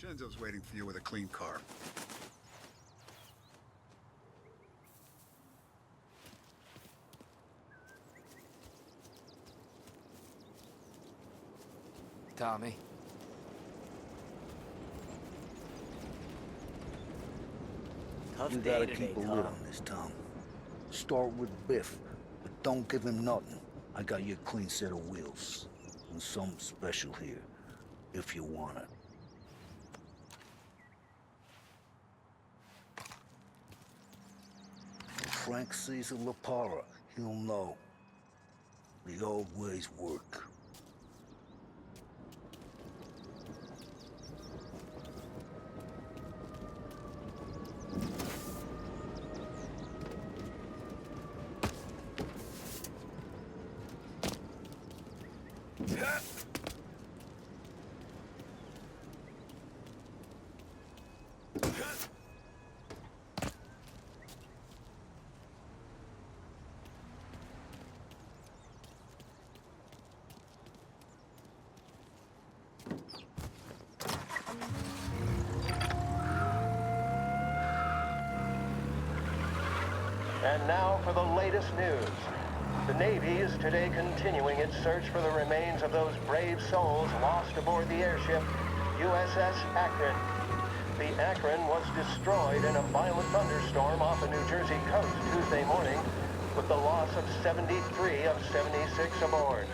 Shenzo's waiting for you with a clean car. Tommy. You gotta keep a lid on this, Tom. Start with Biff, but don't give him nothing. I got you a clean set of wheels. And something special here, if you want it. When Frank sees a La Parra, he'll know. The old ways work. And now for the latest news. The Navy is today continuing its search for the remains of those brave souls lost aboard the airship USS Akron. The Akron was destroyed in a violent thunderstorm off the New Jersey coast Tuesday morning, with the loss of 73 of 76 aboard.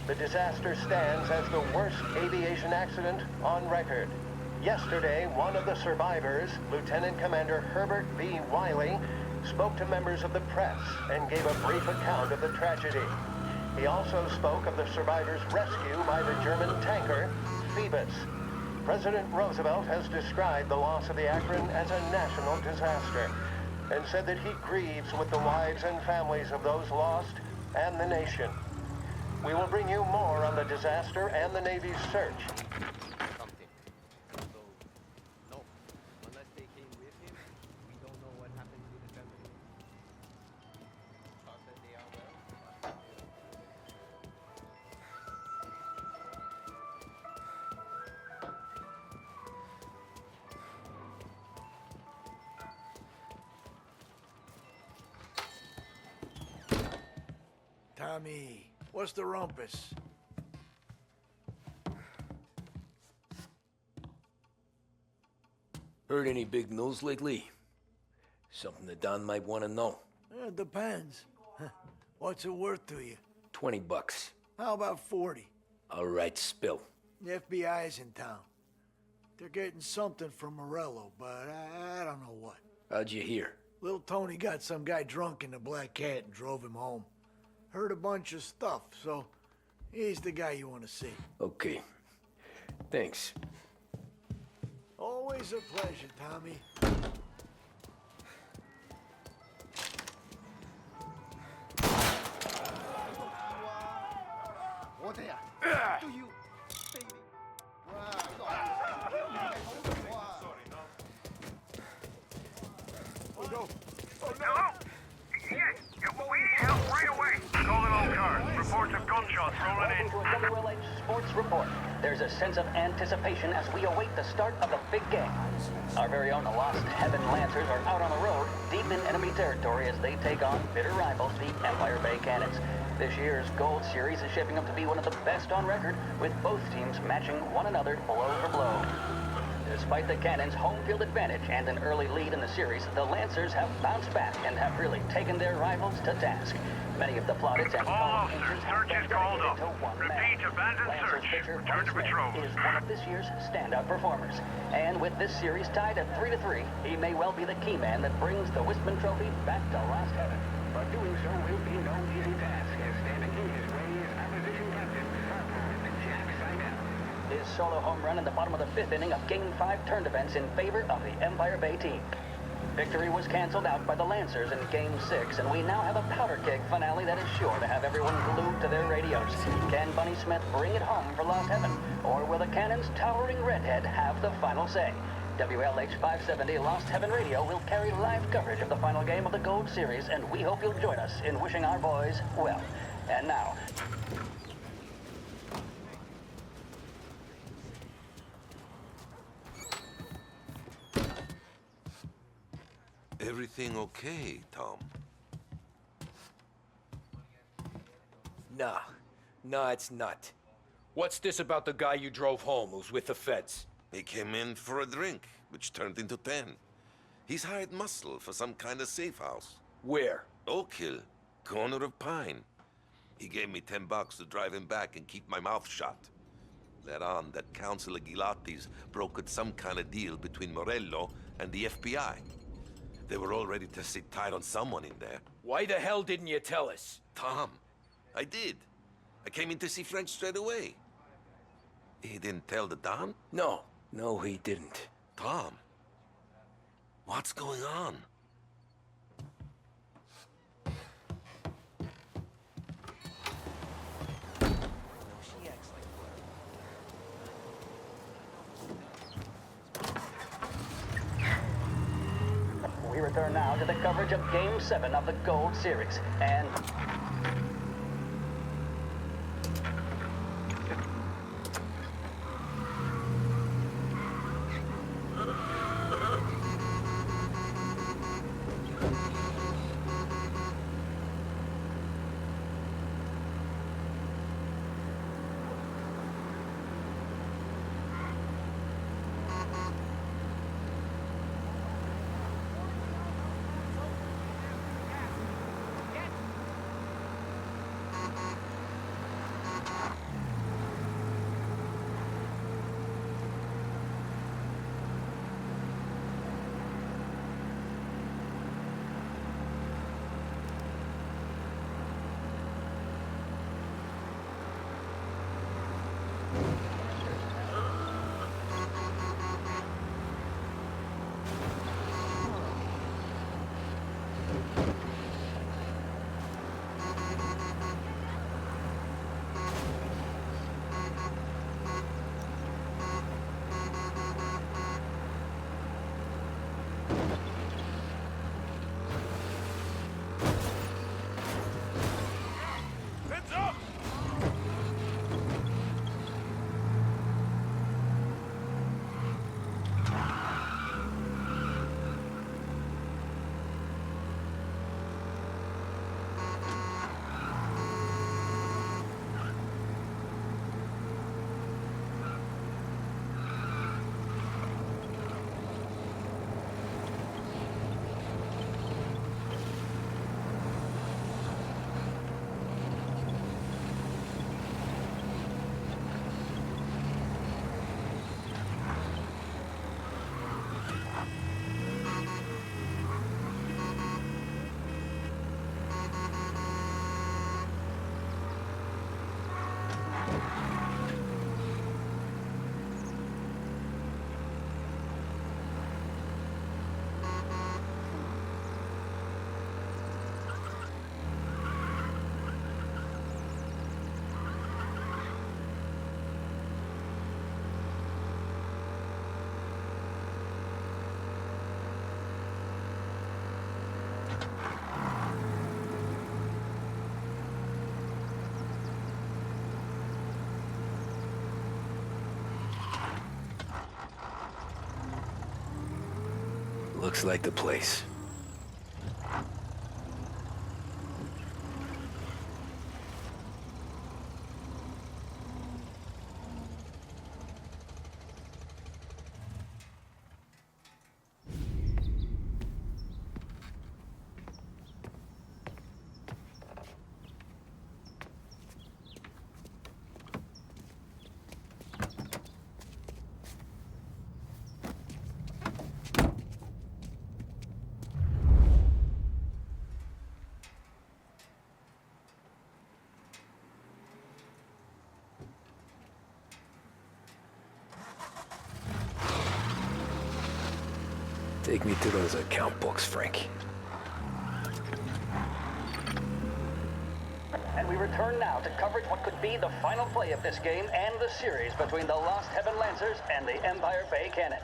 The disaster stands as the worst aviation accident on record. Yesterday, one of the survivors, Lieutenant Commander Herbert B. Wiley, spoke to members of the press and gave a brief account of the tragedy. He also spoke of the survivors' rescue by the German tanker, Phoebus. President Roosevelt has described the loss of the Akron as a national disaster and said that he grieves with the wives and families of those lost and the nation. We will bring you more on the disaster and the Navy's search. Tommy, what's the rumpus? Heard any big news lately? Something that Don might want to know. It depends. What's it worth to you? $20. How about 40? All right, spill. The FBI's in town. They're getting something from Morello, but I don't know what. How'd you hear? Little Tony got some guy drunk in the Black Cat and drove him home. Heard a bunch of stuff, so he's the guy you want to see. Okay. Thanks. Always a pleasure, Tommy. What there? Do you... Oh, no. Hello? Yes, we need help right away. Calling all cars. Reports of gunshots rolling in. Welcome to a WLH Sports Report. There's a sense of anticipation as we await the start of the big game. Our very own Lost Heaven Lancers are out on the road, deep in enemy territory as they take on bitter rivals, the Empire Bay Cannons. This year's Gold Series is shaping up to be one of the best on record, with both teams matching one another blow for blow. Despite the Cannons' home field advantage and an early lead in the series, the Lancers have bounced back and have really taken their rivals to task. Many of the plaudits and All officers, search is called up. Repeat, abandoned Lancers search. pitcher Return to Smith patrol. is one of this year's standout performers. And with this series tied at 3-3, he may well be the key man that brings the Wistman Trophy back to Lost Heaven. But doing so will be no easy task, as standing in his way is opposition captain, Jack Seidel. His solo home run in the bottom of the fifth inning of Game 5 turned events in favor of the Empire Bay team. Victory was canceled out by the Lancers in Game 6, and we now have a powder keg finale that is sure to have everyone glued to their radios. Can Bunny Smith bring it home for Lost Heaven, or will the Cannon's towering redhead have the final say? WLH 570 Lost Heaven Radio will carry live coverage of the final game of the Gold Series, and we hope you'll join us in wishing our boys well. And now... everything okay, Tom? Nah, it's not. What's this about the guy you drove home who's with the feds? He came in for a drink, which turned into 10. He's hired muscle for some kind of safe house. Where? Oak Hill, corner of Pine. He gave me $10 to drive him back and keep my mouth shut. Let on that Councilor Gilatti's brokered some kind of deal between Morello and the FBI. They were all ready to sit tight on someone in there. Why the hell didn't you tell us? Tom, I did. I came in to see French straight away. He didn't tell the Don? No, he didn't. Tom, what's going on? We return now to the coverage of Game 7 of the Gold Series, and... Looks like the place. Take me to those account books, Frank. And we return now to coverage what could be the final play of this game and the series between the Lost Heaven Lancers and the Empire Bay Cannons.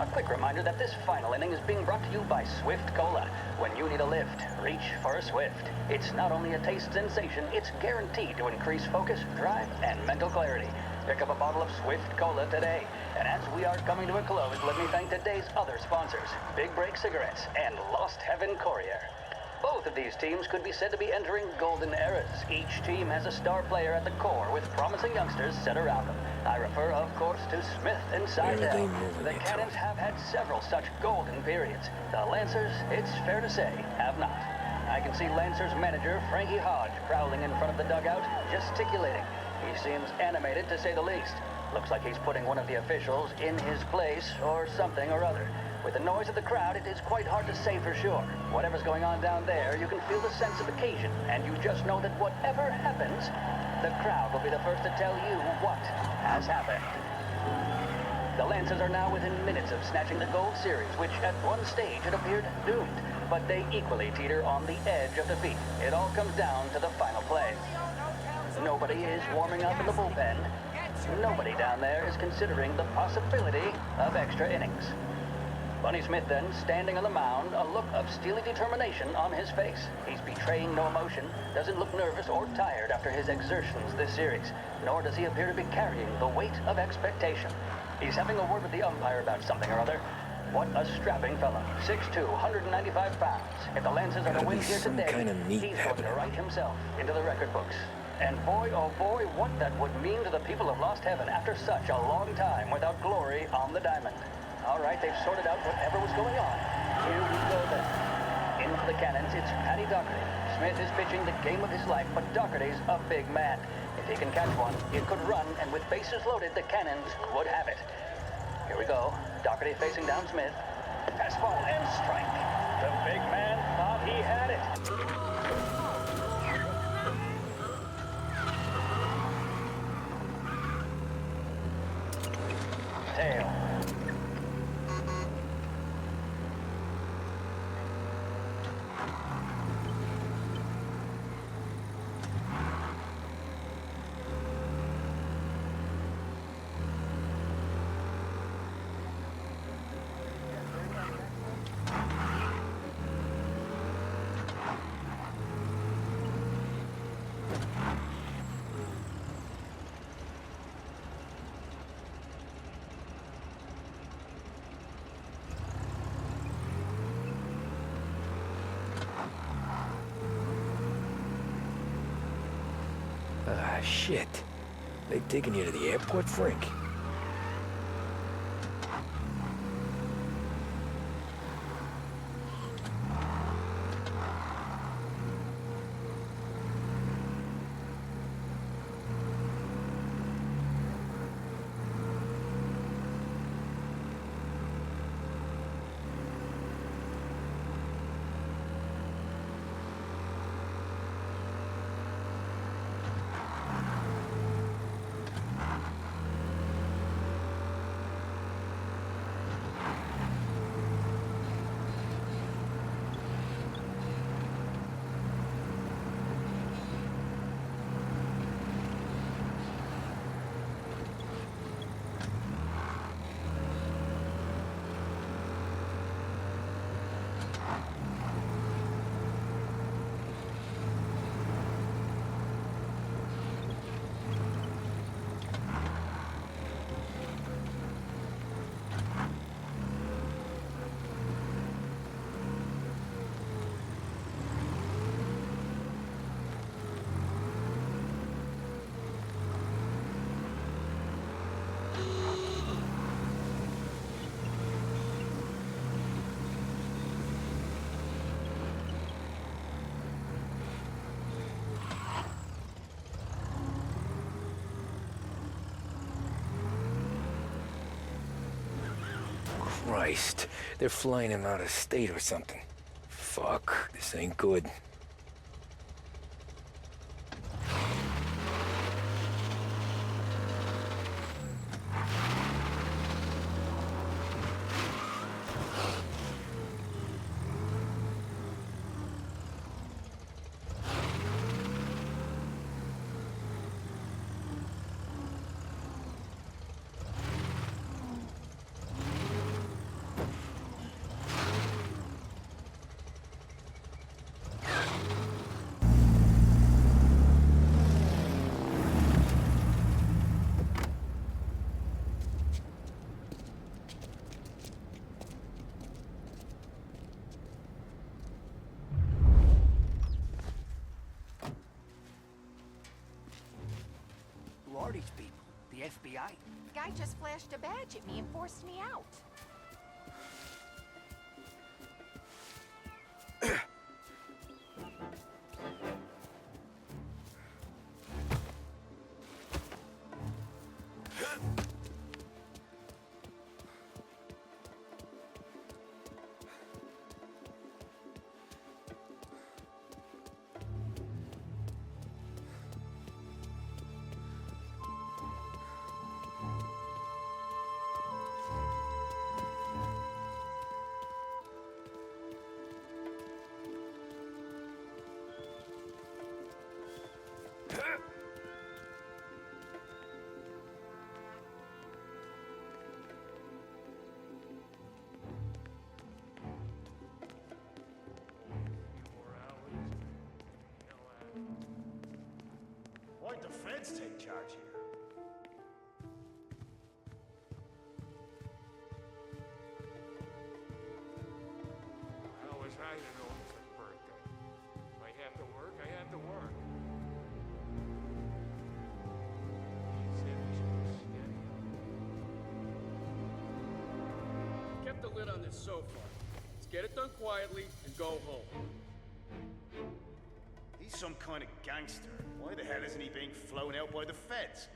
A quick reminder that this final inning is being brought to you by Swift Cola. When you need a lift, reach for a Swift. It's not only a taste sensation, it's guaranteed to increase focus, drive, and mental clarity. Pick up a bottle of Swift Cola today. And as we are coming to a close, let me thank today's other sponsors, Big Break Cigarettes and Lost Heaven Courier. Both of these teams could be said to be entering golden eras. Each team has a star player at the core with promising youngsters set around them. I refer, of course, to Smith and Seidel. The Cannons have had several such golden periods. The Lancers, it's fair to say, have not. I can see Lancers manager Frankie Hodge prowling in front of the dugout, gesticulating. He seems animated, to say the least. Looks like he's putting one of the officials in his place or something or other. With the noise of the crowd, it is quite hard to say for sure. Whatever's going on down there, you can feel the sense of occasion, and you just know that whatever happens, the crowd will be the first to tell you what has happened. The Lancers are now within minutes of snatching the Gold Series, which at one stage had appeared doomed, but they equally teeter on the edge of defeat. It all comes down to the final play. Nobody is warming up in the bullpen. Nobody down there is considering the possibility of extra innings. Bunny Smith then, standing on the mound, a look of steely determination on his face. He's betraying no emotion, doesn't look nervous or tired after his exertions this series, nor does he appear to be carrying the weight of expectation. He's having a word with the umpire about something or other. What a strapping fellow. 6'2", 195 pounds. If the Lancers are to win here today, he's going to write himself into the record books. And boy, oh boy, what that would mean to the people of Lost Heaven after such a long time without glory on the diamond. All right, they've sorted out whatever was going on. Here we go then. In for the Cannons, it's Paddy Doherty. Smith is pitching the game of his life, but Doherty's a big man. If he can catch one, it could run, and with bases loaded, the Cannons would have it. Here we go. Doherty facing down Smith. Fastball and strike. The big man thought he had it. Tail. Ah, shit. They taking you to the airport, Frank? Christ, they're flying him out of state or something. Fuck, this ain't good. the FBI? Guy just flashed a badge at me and forced me out. Why'd the feds take charge here? How was I to know it was his birthday? If I had to work, I had to work. He said we should go steady. Kept the lid on this so far. Let's get it done quietly and go home. He's some kind of gangster. Why the hell isn't he being flown out by the feds?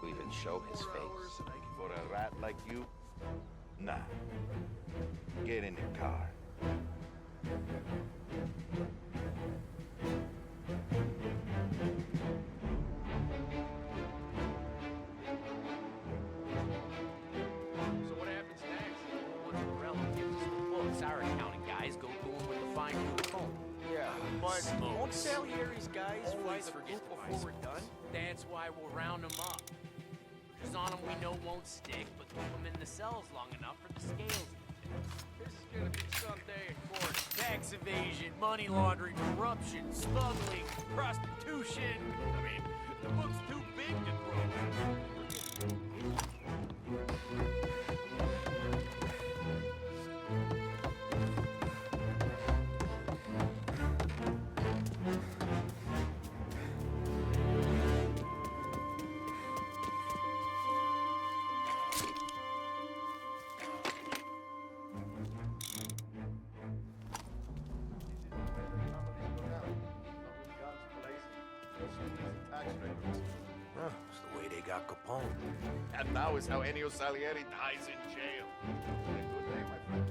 Even show his face. For a rat like you? Nah. Get in the car. So what happens next? Once Morello gives us the books, our accounting guys go to him with the fine-tooth comb. Yeah, but Smokes. won't Salieri's guys fly Always the forget coop to buy before we're done? That's why we'll round them up. Cause on them we know won't stick, but keep them in the cells long enough for the scales. This is gonna be some day in court. Tax evasion, money laundering, corruption, smuggling, prostitution. I mean, the book's too big to throw. It's the way they got Capone. And now is how Ennio Salieri dies in jail. Good day, my friend.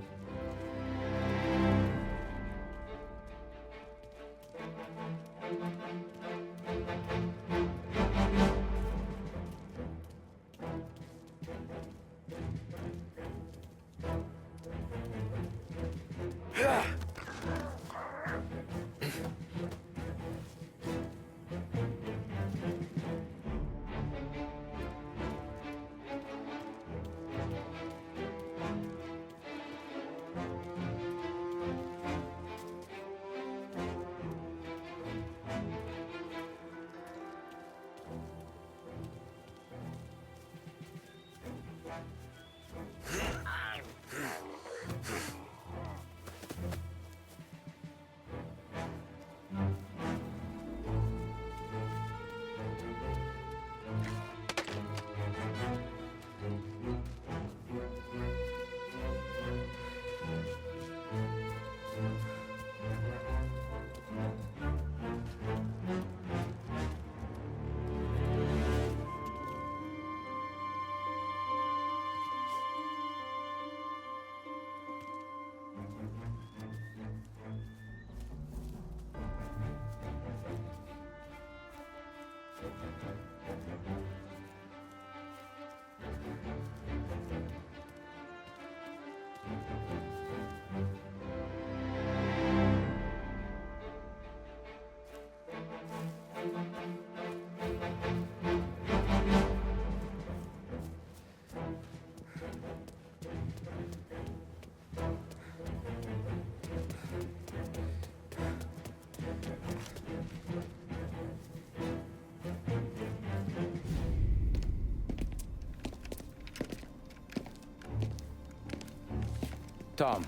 Tom.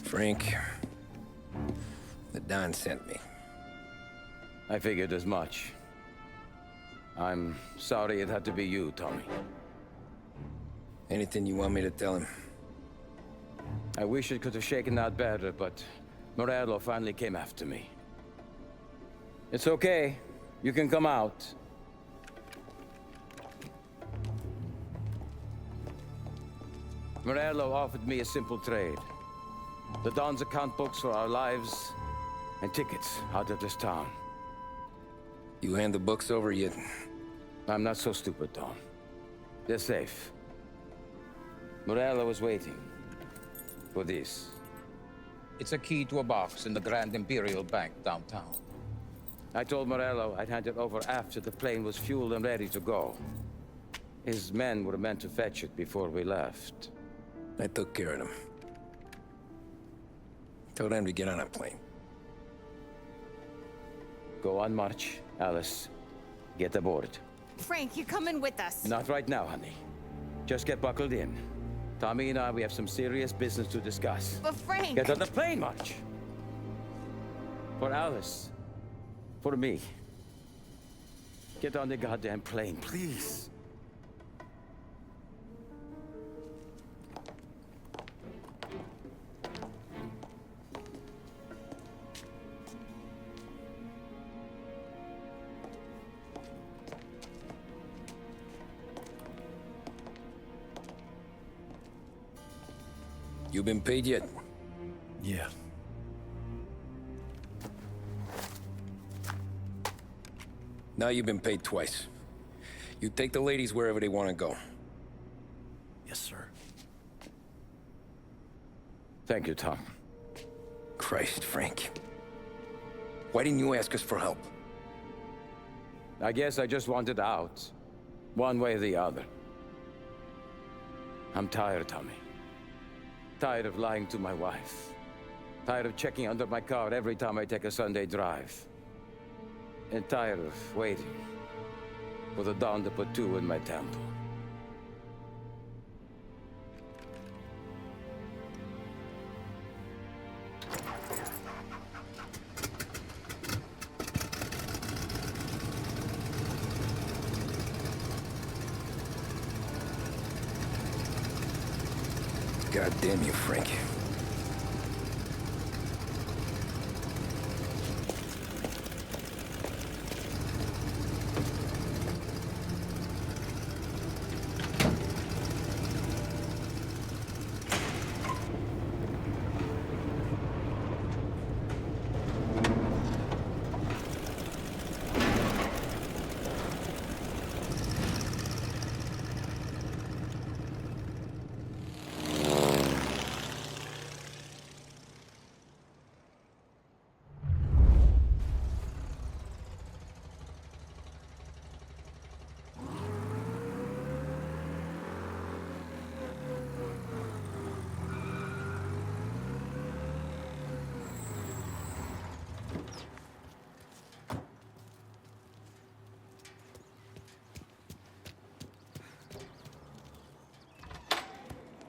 Frank. The Don sent me. I figured as much. I'm sorry it had to be you, Tommy. Anything you want me to tell him? I wish it could have shaken out better, but Morello finally came after me. It's okay. You can come out. Morello offered me a simple trade. The Don's account books for our lives and tickets out of this town. You hand the books over yet? I'm not so stupid, Don. They're safe. Morello was waiting for this. It's a key to a box in the Grand Imperial Bank downtown. I told Morello I'd hand it over after the plane was fueled and ready to go. His men were meant to fetch it before we left. I took care of them. Told them to get on a plane. Go on, March. Alice, get aboard. Frank, you're coming with us. Not right now, honey. Just get buckled in. Tommy and I, we have some serious business to discuss. But Frank... Get on the plane, March! For Alice. For me. Get on the goddamn plane, please. You been paid yet? Yeah. Now you've been paid twice. You take the ladies wherever they want to go. Yes, sir. Thank you, Tom. Christ, Frank. Why didn't you ask us for help? I guess I just wanted out. One way or the other. I'm tired, Tommy. Tired of lying to my wife. Tired of checking under my car every time I take a Sunday drive. And tired of waiting for the dawn to put two in my temple. God damn you, Frank.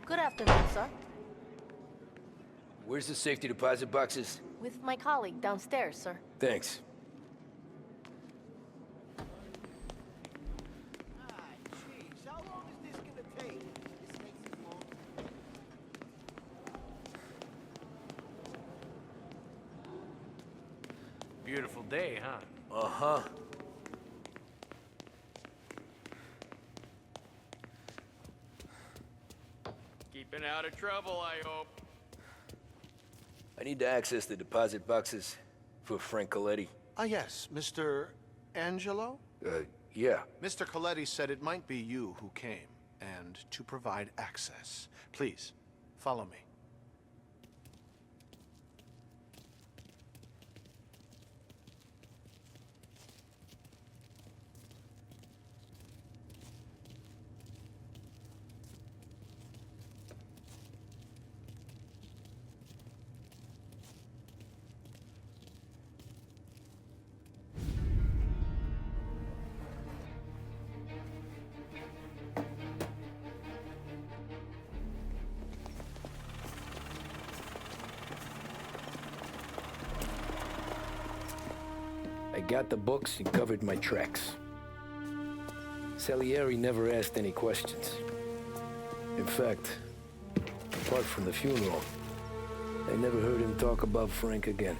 Good afternoon, sir. Where's the safety deposit boxes? With my colleague downstairs, sir. Thanks. Beautiful day, huh? Uh-huh. Keeping out of trouble, I hope. I need to access the deposit boxes for Frank Coletti. Ah, yes, Mr. Angelo? Yeah. Mr. Coletti said it might be you who came, and to provide access. Please, follow me. I got the books and covered my tracks. Salieri never asked any questions. In fact, apart from the funeral, I never heard him talk about Frank again.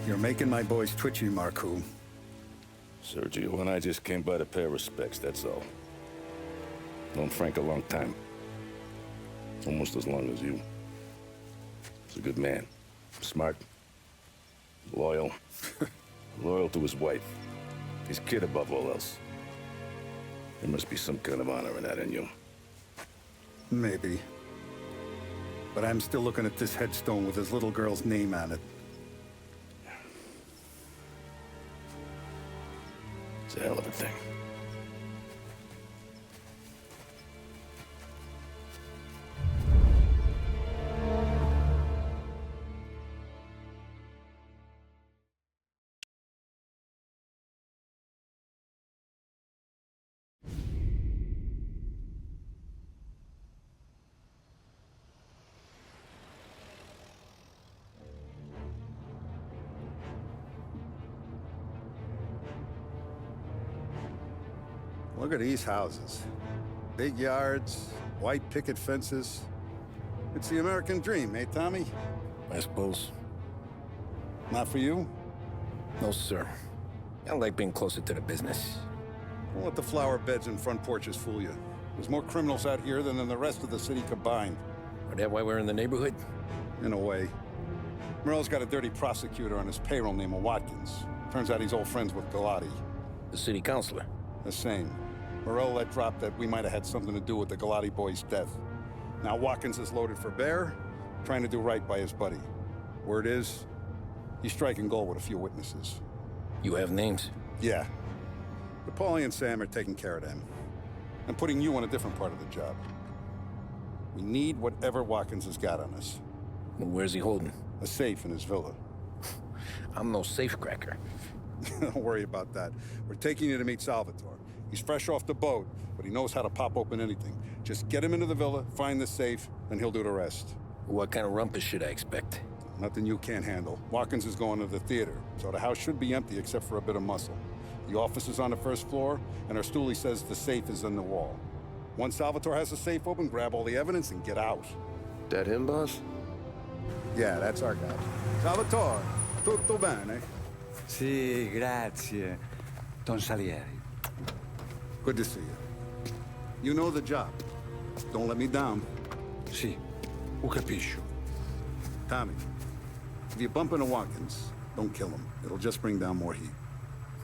You're making my boys twitchy, Marku. Sergio and I just came by to pay respects, that's all. Known Frank a long time. Almost as long as you. He's a good man. Smart. Loyal. Loyal to his wife. His kid above all else. There must be some kind of honor in that in you. Maybe. But I'm still looking at this headstone with his little girl's name on it. It's a hell of a thing. Look at these houses. Big yards, white picket fences. It's the American dream, eh, Tommy? I suppose. Not for you? No, sir. I like being closer to the business. Don't let the flower beds and front porches fool you. There's more criminals out here than in the rest of the city combined. Is that why we're in the neighborhood? In a way. Merle's got a dirty prosecutor on his payroll named Watkins. Turns out he's old friends with Galati. The city councilor? The same. Morello let drop that we might have had something to do with the Galati boy's death. Now Watkins is loaded for bear, trying to do right by his buddy. Word is, he's striking gold with a few witnesses. You have names? Yeah. But Paulie and Sam are taking care of them. I'm putting you on a different part of the job. We need whatever Watkins has got on us. Well, where's he holding? A safe in his villa. I'm no safecracker. Don't worry about that. We're taking you to meet Salvatore. He's fresh off the boat, but he knows how to pop open anything. Just get him into the villa, find the safe, and he'll do the rest. What kind of rumpus should I expect? Nothing you can't handle. Watkins is going to the theater, so the house should be empty except for a bit of muscle. The office is on the first floor, and our stoolie says the safe is in the wall. Once Salvatore has the safe open, grab all the evidence and get out. That him, boss? Yeah, that's our guy. Salvatore, tutto bene? Sì, grazie, Don Salieri. Good to see you. You know the job. Don't let me down. Sì, ho capisco. Tommy, if you bump into Watkins, don't kill him. It'll just bring down more heat.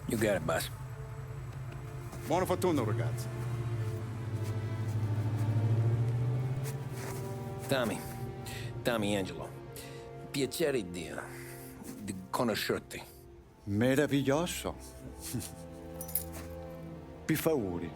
You got it, boss. Buona fortuna, ragazzi. Tommy Angelo. Piacere di conoscerti. Meraviglioso. Per favore.